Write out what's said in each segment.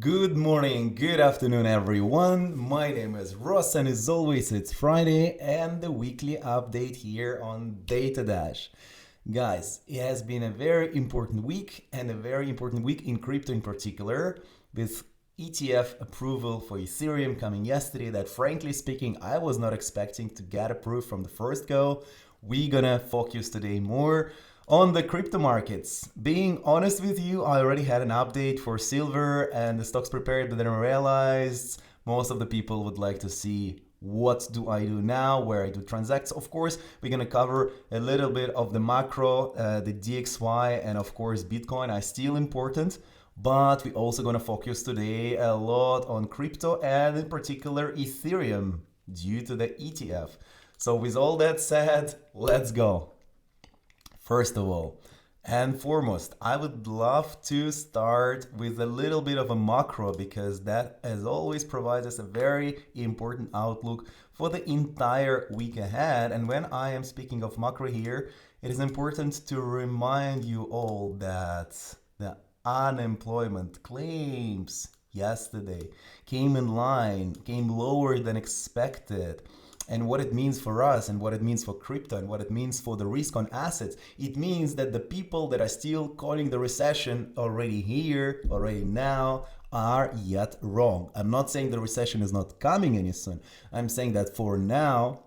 Good morning, good afternoon, everyone. My name is Ross, and as always, it's Friday and the weekly update here on Data Dash. Guys, it has been a very important week, and a very important week in crypto in particular, with ETF approval for Ethereum coming yesterday that, frankly speaking, I was not expecting to get approved from the first go. We're gonna focus today more on the crypto markets. Being honest with you, I already had an update for silver and the stocks prepared, but then I realized most of the people would like to see what do I do now, where I do transacts. Of course, we're gonna cover a little bit of the macro, the DXY, and of course Bitcoin are still important, but we're also gonna focus today a lot on crypto and in particular Ethereum due to the ETF. So with all that said, let's go. First of all, and foremost, I would love to start with a little bit of a macro because that, as always, provides us a very important outlook for the entire week ahead. And when I am speaking of macro here, it is important to remind you all that the unemployment claims yesterday came in line, came lower than expected. And what it means for us and what it means for crypto and what it means for the risk on assets, it means that the people that are still calling the recession already here, already now, are yet wrong. I'm not saying the recession is not coming any soon. I'm saying that for now,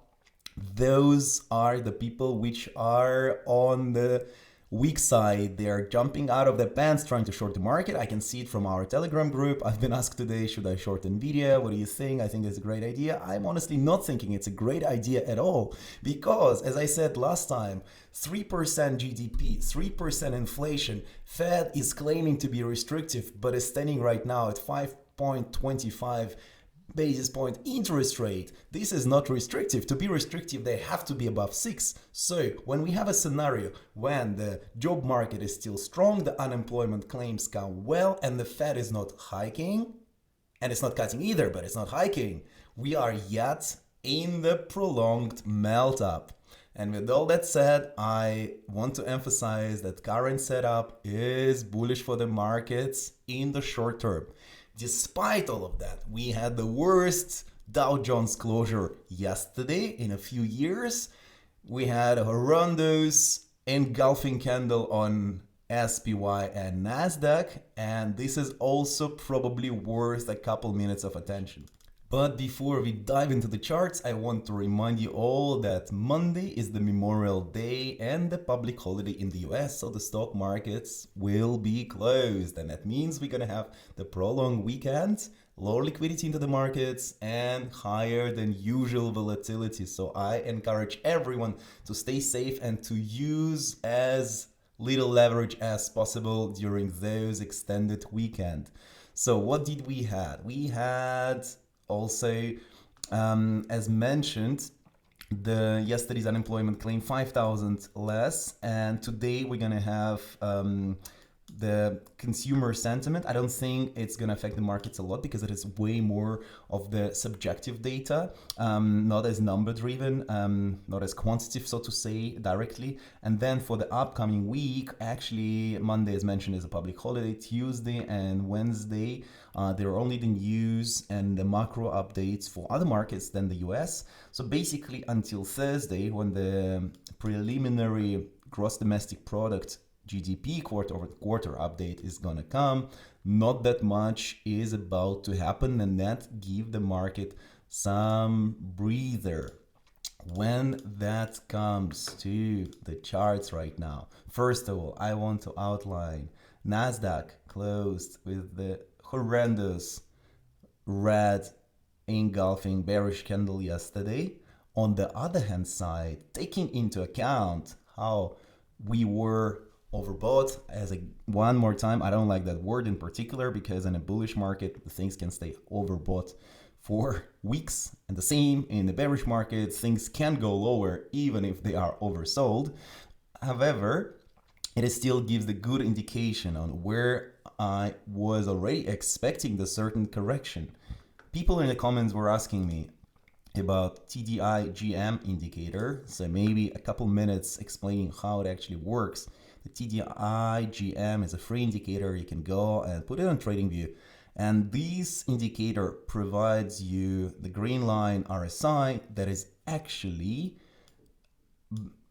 those are the people which are on the weak side. They are jumping out of their pants trying to short the market. I can see it from our Telegram group. I've been asked today, should I short Nvidia? What do you think? I think it's a great idea. I'm honestly not thinking it's a great idea at all because, as I said last time, 3% GDP, 3% inflation, Fed is claiming to be restrictive but is standing right now at 5.25 basis point interest rate. This is not restrictive. To be restrictive, they have to be above 6. So when we have a scenario when the job market is still strong, the unemployment claims come well, and the Fed is not hiking, and it's not cutting either, but it's not hiking, we are yet in the prolonged melt up. And with all that said, I want to emphasize that current setup is bullish for the markets in the short term. Despite all of that, we had the worst Dow Jones closure yesterday in a few years. We had a horrendous engulfing candle on SPY and Nasdaq, and this is also probably worth a couple minutes of attention. But before we dive into the charts, I want to remind you all that Monday is the Memorial Day and the public holiday in the US, so the stock markets will be closed. And that means we're gonna have the prolonged weekend, lower liquidity into the markets, and higher than usual volatility. So I encourage everyone to stay safe and to use as little leverage as possible during those extended weekend. So what did we have? We had also, as mentioned, the yesterday's unemployment claim 5,000 less, and today we're gonna have the consumer sentiment. I don't think it's gonna affect the markets a lot because it is way more of the subjective data, not as number driven, not as quantitative, so to say, directly. And then for the upcoming week, actually Monday, as mentioned, is a public holiday. Tuesday and Wednesday, there are only the news and the macro updates for other markets than the US. So basically until Thursday, when the preliminary gross domestic product GDP quarter-over-quarter update is gonna come, not that much is about to happen, and that give the market some breather. When that comes to the charts right now, first of all, I want to outline Nasdaq closed with the horrendous red engulfing bearish candle yesterday. On the other hand side, taking into account how we were overbought, one more time, I don't like that word in particular because in a bullish market, things can stay overbought for weeks. And the same in the bearish market, things can go lower even if they are oversold. However, it still gives the good indication on where I was already expecting the certain correction. People in the comments were asking me about TDI-GM indicator, so maybe a couple minutes explaining how it actually works. The TDI-GM is a free indicator. You can go and put it on TradingView And this indicator provides you the green line RSI that is actually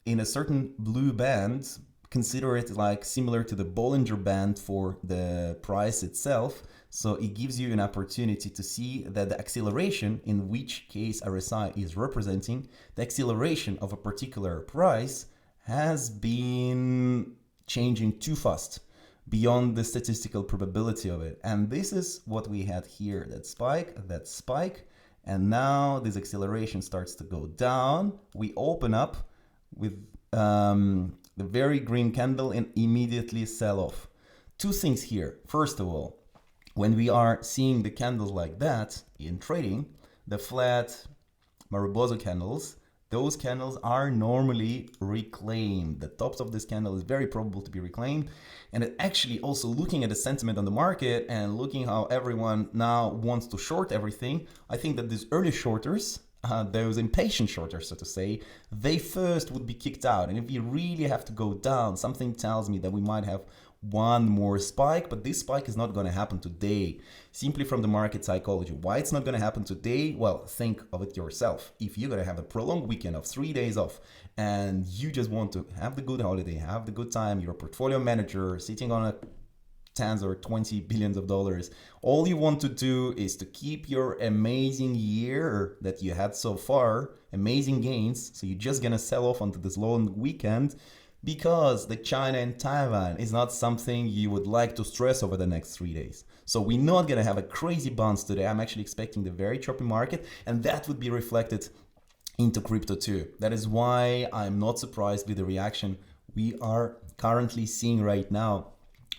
in a certain blue band. Consider it like similar to the Bollinger Band for the price itself. So it gives you an opportunity to see that the acceleration, in which case RSI is representing, the acceleration of a particular price has been changing too fast beyond the statistical probability of it. And this is what we had here, that spike. And now this acceleration starts to go down. We open up with the very green candle and immediately sell off. Two things here. First of all, when we are seeing the candles like that in trading, the flat Marubozu candles, those candles are normally reclaimed. The tops of this candle is very probable to be reclaimed. And it actually also looking at the sentiment on the market and looking how everyone now wants to short everything, I think that these early shorters, those impatient shorters, so to say, they first would be kicked out. And if we really have to go down, something tells me that we might have one more spike, but this spike is not going to happen today, simply from the market psychology. Why it's not going to happen today? Well, think of it yourself. If you're going to have a prolonged weekend of 3 days off and you just want to have the good holiday, have the good time, you're a portfolio manager sitting on a tens or 20 billions of dollars, all you want to do is to keep your amazing year that you had so far, amazing gains. So you're just going to sell off onto this long weekend, because the China and Taiwan is not something you would like to stress over the next 3 days. So we're not going to have a crazy bounce today. I'm actually expecting the very choppy market, and that would be reflected into crypto too. That is why I'm not surprised with the reaction we are currently seeing right now.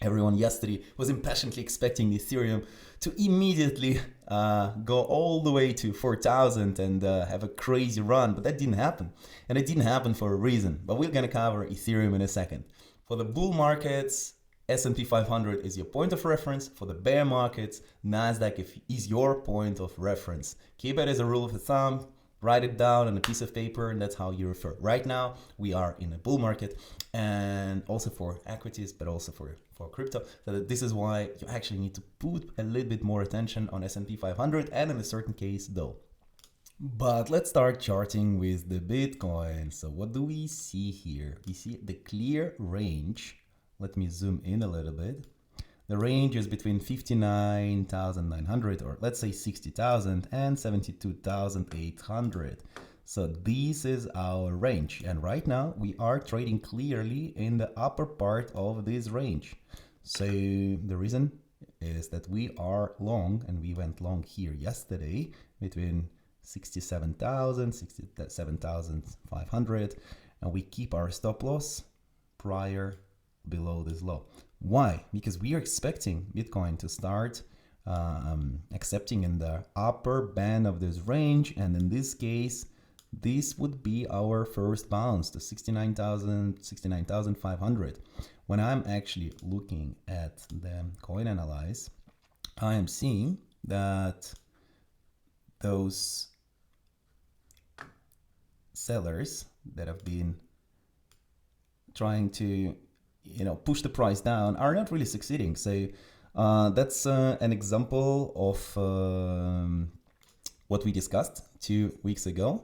Everyone yesterday was impatiently expecting Ethereum to immediately go all the way to 4,000 and have a crazy run, but that didn't happen. And it didn't happen for a reason, but we're going to cover Ethereum in a second. For the bull markets, S&P 500 is your point of reference. For the bear markets, Nasdaq is your point of reference. Keep it as a rule of thumb. Write it down on a piece of paper, and that's how you refer. Right now, we are in a bull market, and also for equities, but also for crypto. So this is why you actually need to put a little bit more attention on S&P 500, and in a certain case, though. But let's start charting with the Bitcoin. So what do we see here? We see the clear range. Let me zoom in a little bit. The range is between 59,900, or let's say 60,000, and 72,800. So this is our range. And right now we are trading clearly in the upper part of this range. So the reason is that we are long, and we went long here yesterday between 67,000, 67,500, and we keep our stop loss prior below this low. Why? Because we are expecting Bitcoin to start accepting in the upper band of this range, and in this case, this would be our first bounce to 69,000, 69,500. When I'm actually looking at the coin analyze, I am seeing that those sellers that have been trying to push the price down are not really succeeding. So that's an example of what we discussed 2 weeks ago.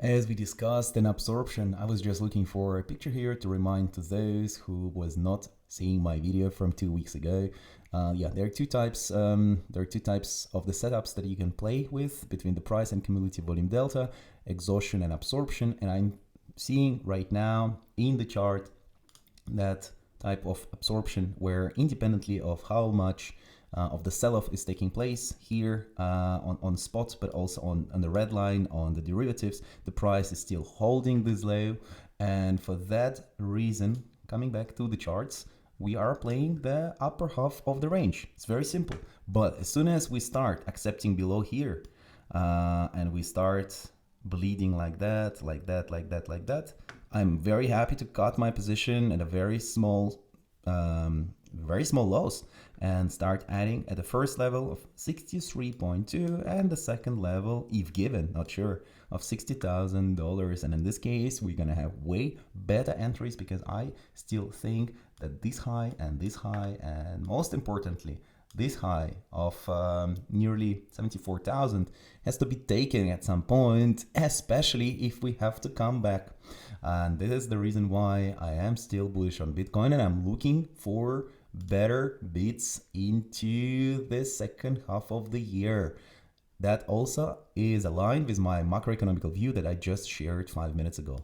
As we discussed an absorption, I was just looking for a picture here to remind to those who was not seeing my video from 2 weeks ago. There are two types. There are two types of the setups that you can play with between the price and cumulative volume delta, exhaustion and absorption. And I'm seeing right now in the chart that type of absorption where independently of how much of the sell-off is taking place here on spot, but also on the red line on the derivatives, the price is still holding this low. And for that reason, coming back to the charts, we are playing the upper half of the range. It's very simple. But as soon as we start accepting below here and we start bleeding like that, I'm very happy to cut my position at a very small loss and start adding at the first level of 63.2 and the second level, if given, not sure, of $60,000. And in this case, we're gonna have way better entries because I still think that this high and most importantly, this high of nearly 74,000 has to be taken at some point, especially if we have to come back. And this is the reason why I am still bullish on Bitcoin, and I'm looking for better beats into the second half of the year. That also is aligned with my macroeconomical view that I just shared 5 minutes ago.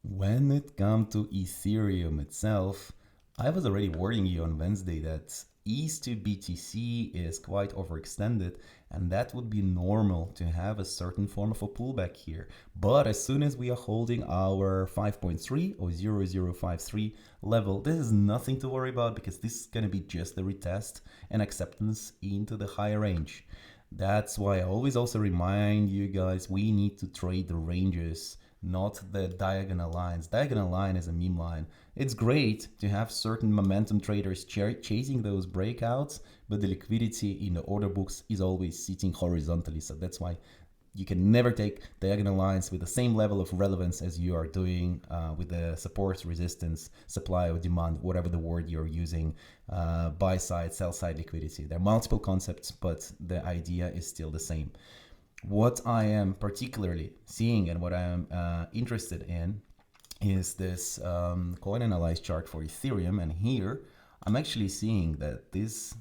When it comes to Ethereum itself, I was already warning you on Wednesday that ETH to BTC is quite overextended, and that would be normal to have a certain form of a pullback here. But as soon as we are holding our 5.3 or 0053 level, this is nothing to worry about, because this is going to be just a retest and acceptance into the higher range. That's why I always also remind you guys, we need to trade the ranges, not the diagonal lines. Diagonal line is a meme line. It's great to have certain momentum traders chasing those breakouts, but the liquidity in the order books is always sitting horizontally. So that's why you can never take diagonal lines with the same level of relevance as you are doing with the support, resistance, supply or demand, whatever the word you're using, buy side, sell side liquidity. There are multiple concepts, but the idea is still the same. What I am particularly seeing and what I am interested in is this coin analyze chart for Ethereum. And here I'm actually seeing that this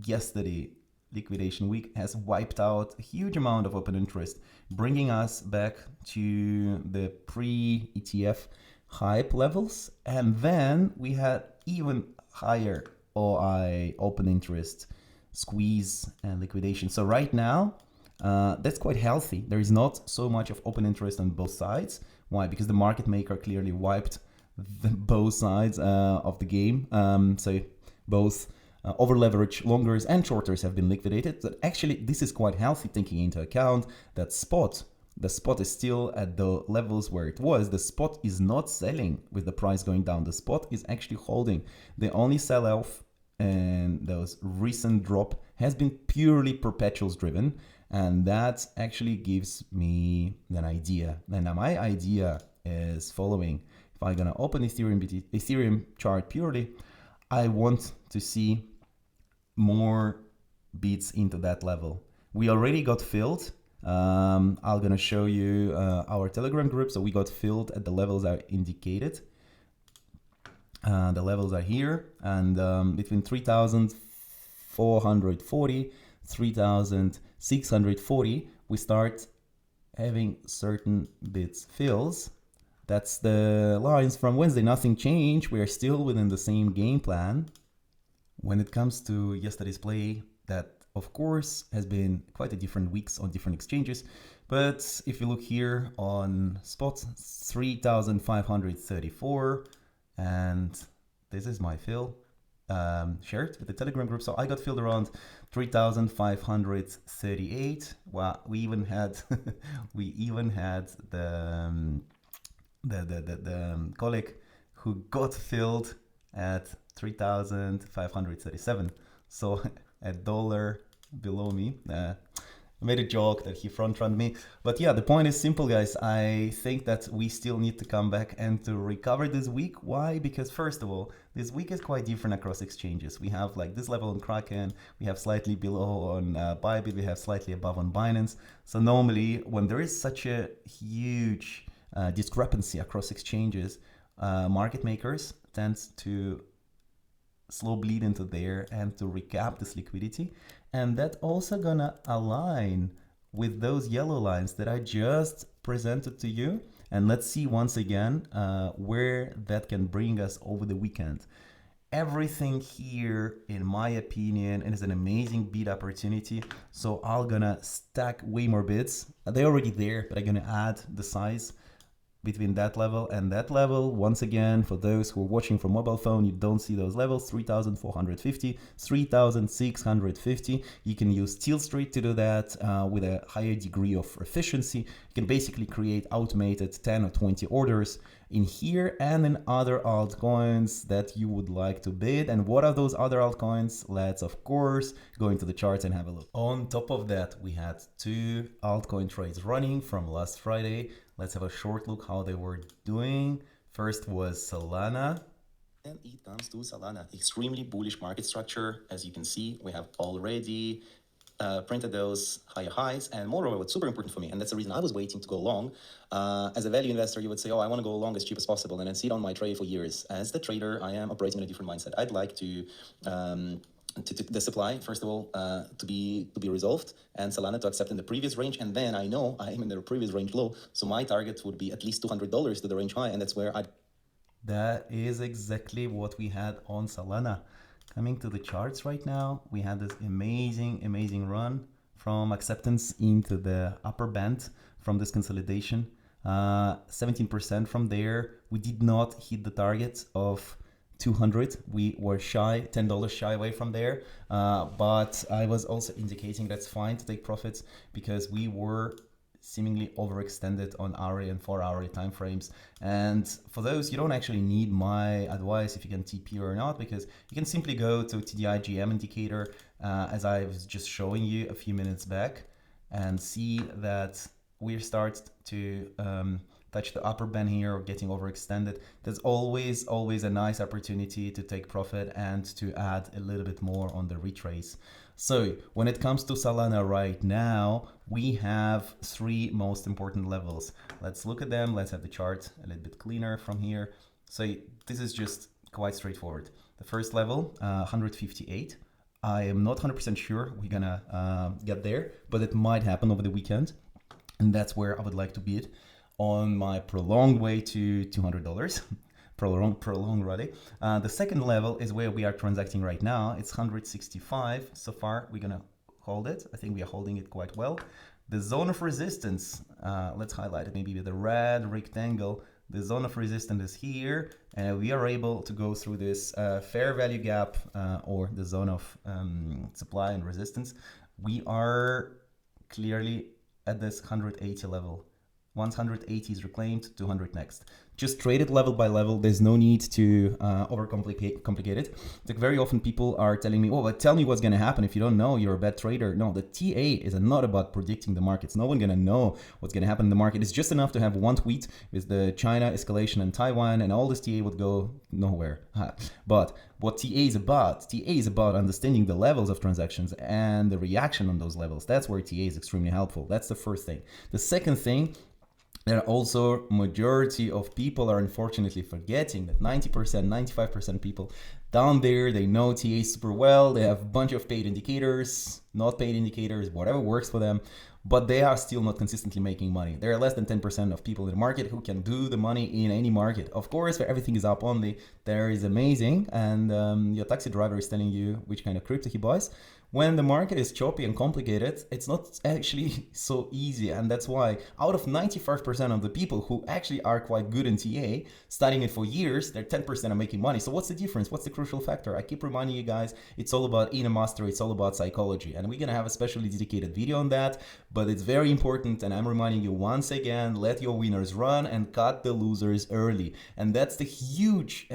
yesterday liquidation week has wiped out a huge amount of open interest, bringing us back to the pre-ETF hype levels. And then we had even higher OI open interest squeeze and liquidation. So right now, that's quite healthy. There is not so much of open interest on both sides. Why? Because the market maker clearly wiped both sides of the game. So both over leverage longers and shorters have been liquidated. But actually, this is quite healthy, taking into account that the spot is still at the levels where it was. The spot is not selling with the price going down. The spot is actually holding. The only sell-off and those recent drop has been purely perpetuals driven. And that actually gives me an idea. And my idea is following. If I'm going to open Ethereum chart purely, I want to see more beats into that level. We already got filled. I'm going to show you our Telegram group. So we got filled at the levels I indicated. The levels are here, and between 3,440, 3,640, we start having certain bits fills. That's the lines from Wednesday. Nothing changed. We are still within the same game plan. When it comes to yesterday's play, that of course has been quite a different weeks on different exchanges. But if you look here on spot, 3,534, and this is my fill shared with the Telegram group. So I got filled around 3,538. Well, we even had the colleague who got filled at 3,537. So $1 below me. I made a joke that he front-run me. But yeah, the point is simple, guys. I think that we still need to come back and to recover this week. Why? Because first of all, this week is quite different across exchanges. We have like this level on Kraken, we have slightly below on Bybit, we have slightly above on Binance. So normally when there is such a huge discrepancy across exchanges, market makers tend to slow bleed into there and to recap this liquidity. And that also gonna align with those yellow lines that I just presented to you. And let's see once again where that can bring us over the weekend. Everything here, in my opinion, is an amazing beat opportunity. So I'm gonna stack way more bids. They're already there, but I'm gonna add the size between that level and that level. Once again, for those who are watching from mobile phone, you don't see those levels, 3,450, 3,650. You can use TLRY to do that with a higher degree of efficiency. You can basically create automated 10 or 20 orders in here and in other altcoins that you would like to bid. And what are those other altcoins? Let's of course go into the charts and have a look. On top of that, we had 2 altcoin trades running from last Friday. Let's have a short look how they were doing. First was Solana, And it comes to Solana, extremely bullish market structure. As you can see, we have already printed those higher highs. And moreover, what's super important for me, and that's the reason I was waiting to go long. As a value investor, you would say, oh, I want to go long as cheap as possible and then sit on my trade for years. As the trader, I am operating in a different mindset. I'd like to the supply, first of all, to be resolved, and Solana to accept in the previous range, and then I know I am in the previous range low, so my target would be at least $200 to the range high, and that's where I. That is exactly what we had on Solana. Coming to the charts right now, we had this amazing run from acceptance into the upper band from this consolidation. 17% from there. We did not hit the target of 200. We were shy, $10 shy away from there. But I was also indicating that's fine to take profits because we were seemingly overextended on hourly and 4-hourly time frames. And for those, you don't actually need my advice if you can TP or not, because you can simply go to TDI GM indicator, as I was just showing you a few minutes back, and see that we start to touch the upper band here or getting overextended. There's always a nice opportunity to take profit and to add a little bit more on the retrace. So when it comes to Solana right now, we have 3 most important levels. Let's look at them. Let's have the chart a little bit cleaner from here. So this is just quite straightforward. The first level, 158. I am not 100% sure we're gonna get there, but it might happen over the weekend. And that's where I would like to bid on my prolonged way to $200. prolonged rally. The second level is where we are transacting right now. It's 165. So far, we're gonna hold it. I think we are holding it quite well. The zone of resistance, let's highlight it maybe with a red rectangle. The zone of resistance is here, and we are able to go through this fair value gap or the zone of supply and resistance. We are clearly at this 180 level. Once 180 is reclaimed, 200 next. Just trade it level by level. There's no need to overcomplicate it. Like very often people are telling me, oh, but tell me what's going to happen if you don't know, you're a bad trader. No, the TA is not about predicting the markets. No one going to know what's going to happen in the market. It's just enough to have one tweet with the China escalation and Taiwan, and all this TA would go nowhere. But what TA is about understanding the levels of transactions and the reaction on those levels. That's where TA is extremely helpful. That's the first thing. The second thing, there are also majority of people are unfortunately forgetting that 90%, 95% people down there, they know TA super well. They have a bunch of paid indicators, not paid indicators, whatever works for them, but they are still not consistently making money. There are less than 10% of people in the market who can do the money in any market. Of course, where everything is up only, there is amazing, and your taxi driver is telling you which kind of crypto he buys. When the market is choppy and complicated, it's not actually so easy. And that's why out of 95% of the people who actually are quite good in TA, studying it for years, they're 10% are making money. So what's the difference? What's the crucial factor? I keep reminding you guys, it's all about inner mastery. It's all about psychology. And we're going to have a specially dedicated video on that. But it's very important. And I'm reminding you once again, let your winners run and cut the losers early. And that's the huge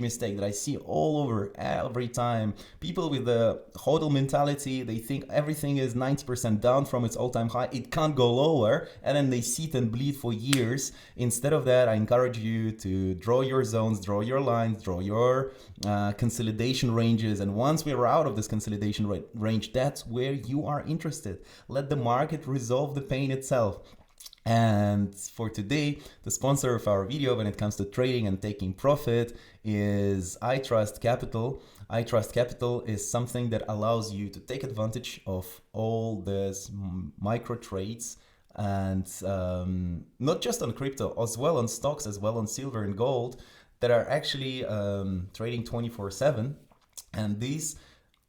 mistake that I see all over every time. People with the hodl mentality, they think everything is 90% down from its all-time high, it can't go lower, and then they sit and bleed for years. Instead of that, I encourage you to draw your zones, draw your lines, draw your consolidation ranges, and once we're out of this consolidation range, that's where you are interested. Let the market resolve the pain itself. And for today, the sponsor of our video when it comes to trading and taking profit is iTrust Capital. iTrust Capital is something that allows you to take advantage of all these micro trades, and not just on crypto, as well on stocks, as well on silver and gold, that are actually trading 24/7. And this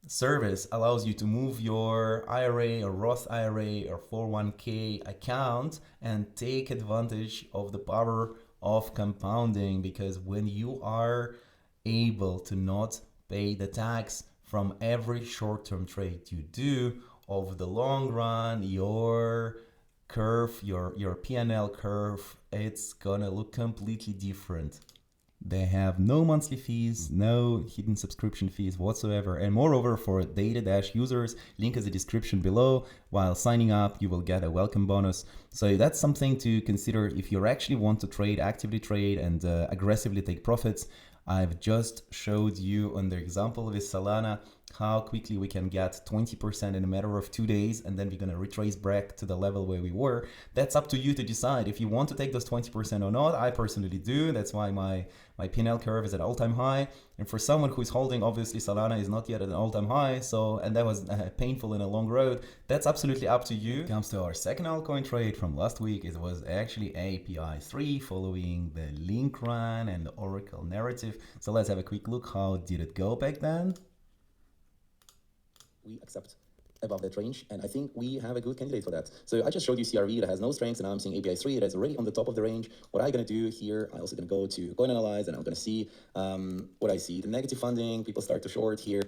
service allows you to move your IRA or Roth IRA or 401k account and take advantage of the power of compounding, because when you are able to not pay the tax from every short-term trade you do, over the long run, your curve, your P&L curve, it's gonna look completely different. They have no monthly fees, no hidden subscription fees whatsoever. And moreover, for Data users, link is in the description below. While signing up, you will get a welcome bonus. So that's something to consider if you actually want to trade, actively trade, and aggressively take profits. I've just showed you on the example with Solana how quickly we can get 20% in a matter of 2 days, and then we're going to retrace back to the level where we were. That's up to you to decide if you want to take those 20% or not. I personally do. That's why my P&L curve is at all-time high. And for someone who is holding, obviously Solana is not yet at an all-time high, so, and that was painful in a long road. That's absolutely up to you. When it comes to our second altcoin trade from last week, it was actually API3 following the link run and the Oracle narrative. So let's have a quick look. How did it go back then? We accept above that range, and I think we have a good candidate for that. So I just showed you CRV that has no strengths, and now I'm seeing API3 that's already on the top of the range. What I'm going to do here, I'm also going to go to Coin Analyze, and I'm going to see what I see. The negative funding, people start to short here.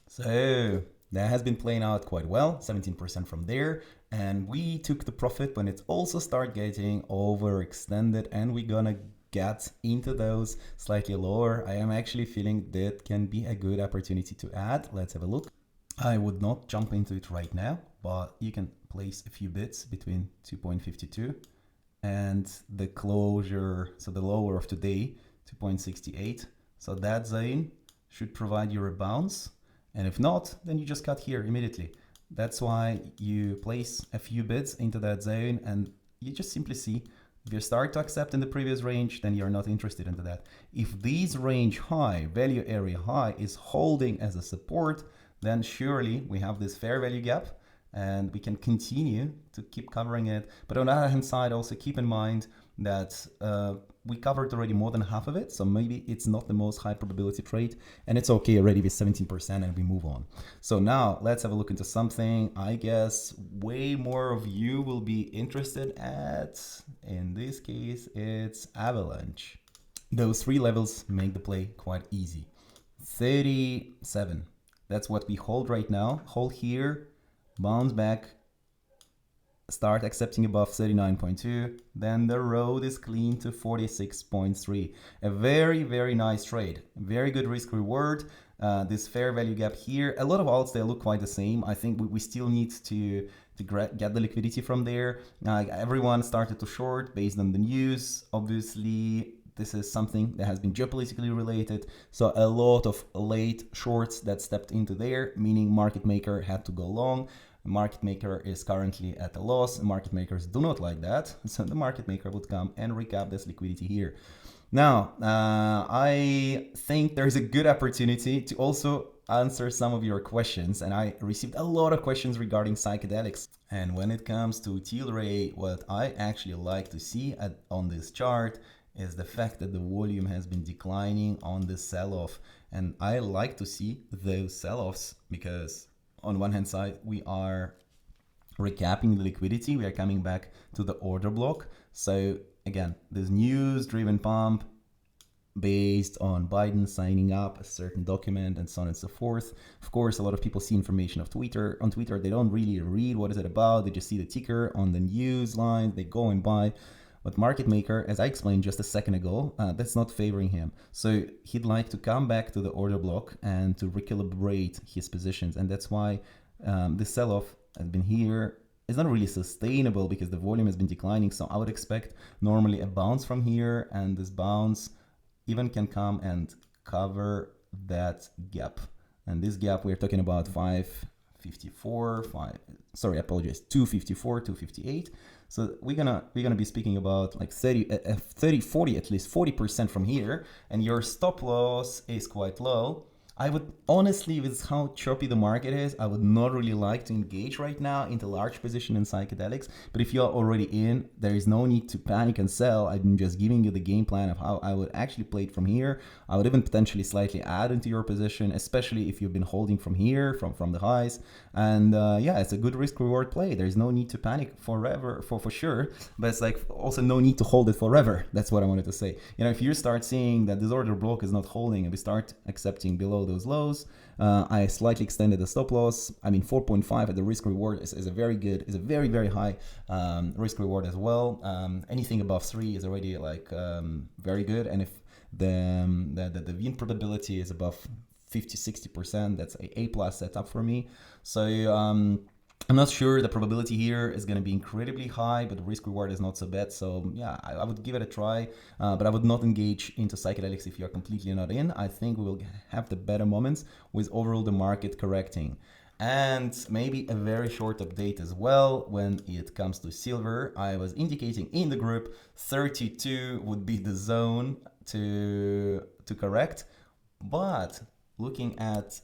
So that has been playing out quite well, 17% from there. And we took the profit when it also started getting overextended, and we're going to get into those slightly lower. I am actually feeling that can be a good opportunity to add. Let's have a look. I would not jump into it right now, but you can place a few bits between 2.52 and the closure, so the lower of today, 2.68. So that zone should provide you a bounce. And if not, then you just cut here immediately. That's why you place a few bits into that zone, and you just simply see if you start to accept in the previous range, then you're not interested into that. If this range high, value area high, is holding as a support, then surely we have this fair value gap and we can continue to keep covering it. But on the other hand side, also keep in mind that we covered already more than half of it. So maybe it's not the most high probability trade, and it's okay already with 17%, and we move on. So now let's have a look into something I guess way more of you will be interested at. In this case, it's Avalanche. Those three levels make the play quite easy. 37. That's what we hold right now. Hold here, bounce back, start accepting above 39.2. Then the road is clean to 46.3. A very, very nice trade. Very good risk reward. This fair value gap here. A lot of alts, they look quite the same. I think we still need to get the liquidity from there. Everyone started to short based on the news. Obviously, this is something that has been geopolitically related. So a lot of late shorts that stepped into there, meaning market maker had to go long. Market maker is currently at a loss. Market makers do not like that. So the market maker would come and recap this liquidity here. Now, I think there's a good opportunity to also answer some of your questions, and I received a lot of questions regarding psychedelics. And when it comes to Tilray, what I actually like to see on this chart is the fact that the volume has been declining on the sell-off. And I like to see those sell-offs because on one hand side, we are recapping the liquidity. We are coming back to the order block. So again, this news-driven pump based on Biden signing up a certain document and so on and so forth. Of course, a lot of people see information on Twitter. They don't really read what is it about. They just see the ticker on the news line. They go and buy. But market maker, as I explained just a second ago, that's not favoring him. So he'd like to come back to the order block and to recalibrate his positions. And that's why the sell-off has been here. It's not really sustainable because the volume has been declining. So I would expect normally a bounce from here, and this bounce even can come and cover that gap. And this gap, we're talking about 254, 258. So we're gonna be speaking about like 40, at least 40% from here, and your stop loss is quite low. I would honestly, with how choppy the market is, I would not really like to engage right now into large position in psychedelics. But if you're already in, there is no need to panic and sell. I'm just giving you the game plan of how I would actually play it from here. I would even potentially slightly add into your position, especially if you've been holding from here, from the highs. And yeah, it's a good risk reward play. There's no need to panic forever, for sure. But it's like also no need to hold it forever. That's what I wanted to say. You know, if you start seeing that this order block is not holding and we start accepting below those lows, I slightly extended the stop loss. I mean, 4.5 at the risk reward is a very good, is a very, very high risk reward as well. Anything above 3 is already like very good. And if the win probability is above 50-60%, that's a plus setup for me. So I'm not sure the probability here is going to be incredibly high, but the risk reward is not so bad. So yeah, I would give it a try, but I would not engage into psychedelics if you're completely not in. I think we will have the better moments with overall the market correcting. And maybe a very short update as well when it comes to silver. I was indicating in the group 32 would be the zone to correct, but looking at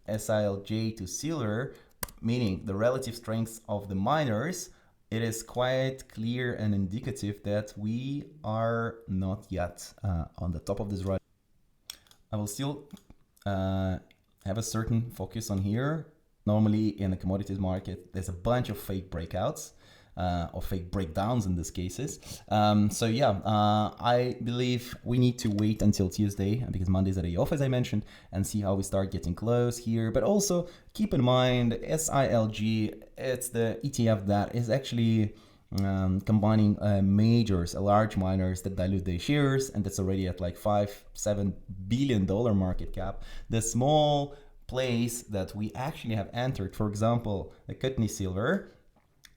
SILJ to silver, meaning the relative strength of the miners, it is quite clear and indicative that we are not yet on the top of this ride. I will still have a certain focus on here. Normally in the commodities market, there's a bunch of fake breakouts. Or fake breakdowns in these cases. So yeah, I believe we need to wait until Tuesday because Monday's a day off, as I mentioned, and see how we start getting close here. But also keep in mind, SILG, it's the ETF that is actually combining majors, large miners that dilute their shares, and that's already at like $5-7 billion market cap. The small place that we actually have entered, for example, the Kidney Silver.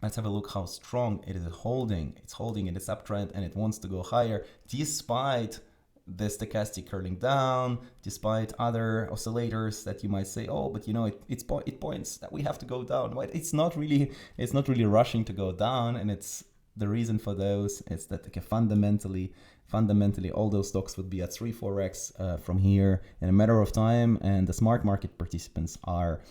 Let's have a look how strong it is holding. It's holding in its uptrend and it wants to go higher despite the stochastic curling down, despite other oscillators that you might say, oh, but you know, it points that we have to go down. But it's not really rushing to go down, and it's the reason for those is that fundamentally all those stocks would be at 3-4x from here in a matter of time, and the smart market participants are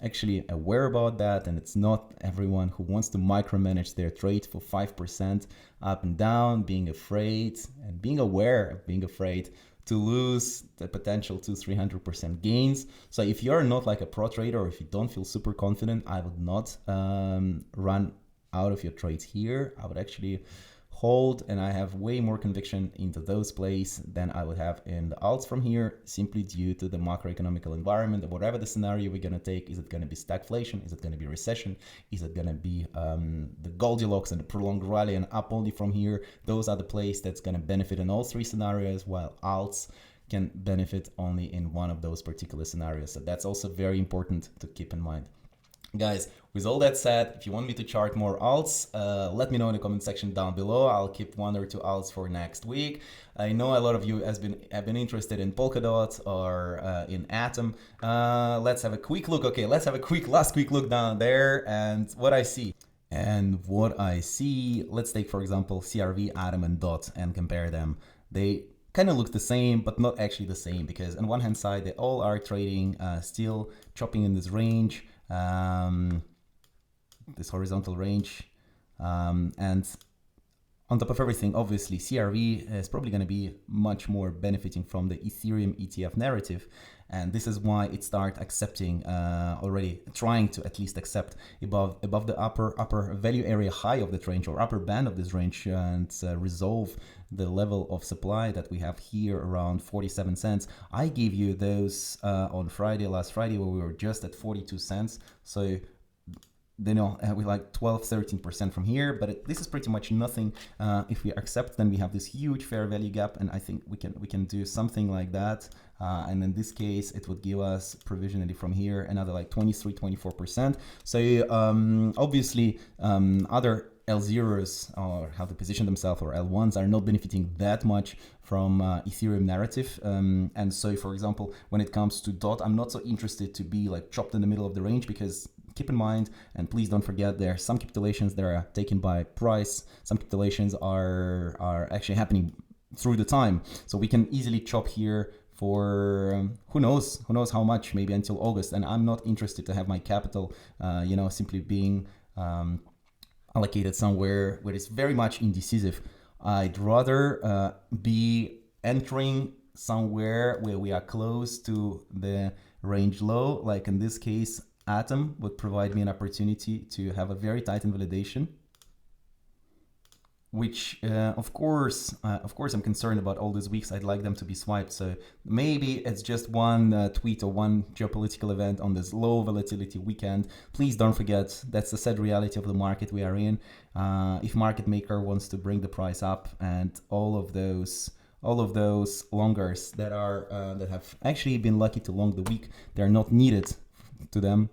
actually aware about that, and it's not everyone who wants to micromanage their trade for 5% up and down, being afraid and being aware of being afraid to lose the potential 200-300% gains. So if you're not like a pro trader, or if you don't feel super confident, I would not run out of your trades here. I would actually hold, and I have way more conviction into those plays than I would have in the alts from here, simply due to the macroeconomical environment. Whatever the scenario we're going to take, is it going to be stagflation? Is it going to be recession? Is it going to be the Goldilocks and the prolonged rally and up only from here? Those are the plays that's going to benefit in all three scenarios, while alts can benefit only in one of those particular scenarios. So that's also very important to keep in mind. Guys, with all that said, if you want me to chart more alts, let me know in the comment section down below. I'll keep 1 or 2 alts for next week. I know a lot of you have been interested in Polkadot or in Atom. Let's have a quick look. Okay, let's have a last quick look down there and what I see. And what I see, let's take for example CRV, Atom, and DOT and compare them. They kind of look the same, but not actually the same, because on one hand side they all are trading, still chopping in this range. This horizontal range, and on top of everything, obviously CRV is probably going to be much more benefiting from the Ethereum ETF narrative, and this is why it started accepting already, trying to at least accept above the upper value area high of that range, or upper band of this range, and resolve the level of supply that we have here around 47 cents. I gave you those on last Friday, where we were just at 42 cents. So you know, we like 12-13% from here, but this is pretty much nothing. If we accept, then we have this huge fair value gap, and I think we can do something like that. And in this case, it would give us provisionally from here another like 23-24%. So obviously other L0s, or how to position themselves, or L1s, are not benefiting that much from Ethereum narrative. And so, for example, when it comes to DOT, I'm not so interested to be like chopped in the middle of the range, because keep in mind, and please don't forget, there are some capitulations that are taken by price. Some capitulations are actually happening through the time. So we can easily chop here for who knows how much, maybe until August. And I'm not interested to have my capital, you know, simply being allocated somewhere where it's very much indecisive. I'd rather be entering somewhere where we are close to the range low, like in this case Atom would provide me an opportunity to have a very tight invalidation, which of course I'm concerned about all these weeks. I'd like them to be swiped. So maybe it's just one tweet or one geopolitical event on this low volatility weekend. Please don't forget, that's the sad reality of the market we are in. If market maker wants to bring the price up, and all of those longers that have actually been lucky to long the week, they're not needed to them.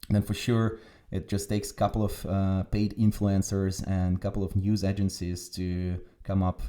then for sure it just takes a couple of paid influencers and a couple of news agencies to come up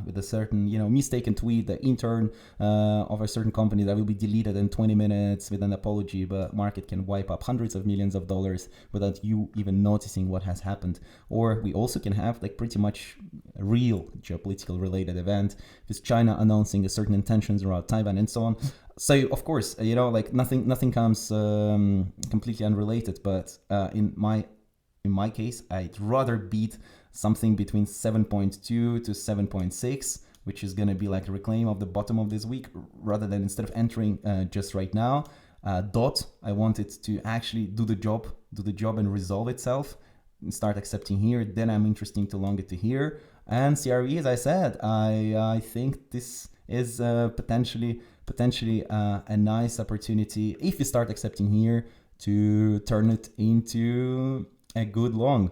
with a certain, mistaken tweet, the intern of a certain company that will be deleted in 20 minutes with an apology, but market can wipe up hundreds of millions of dollars without you even noticing what has happened. Or we also can have like pretty much a real geopolitical related event with China announcing a certain intentions around Taiwan and so on. So of course, like nothing comes completely unrelated, but in my case, I'd rather beat something between 7.2 to 7.6, which is going to be like a reclaim of the bottom of this week, rather than instead of entering just right now. DOT, I want it to actually do the job and resolve itself and start accepting here. Then I'm interested to long it to here. And CRE, as I said, I think this is potentially a nice opportunity if you start accepting here to turn it into a good long.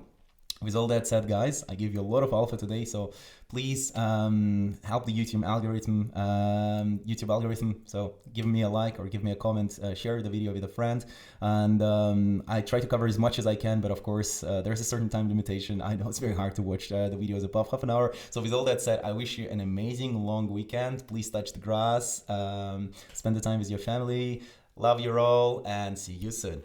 With all that said, guys, I give you a lot of alpha today, so please help the YouTube algorithm. So give me a like or give me a comment, share the video with a friend, and I try to cover as much as I can. But of course, there's a certain time limitation. I know it's very hard to watch the videos above half an hour. So with all that said, I wish you an amazing long weekend. Please touch the grass, spend the time with your family. Love you all, and see you soon.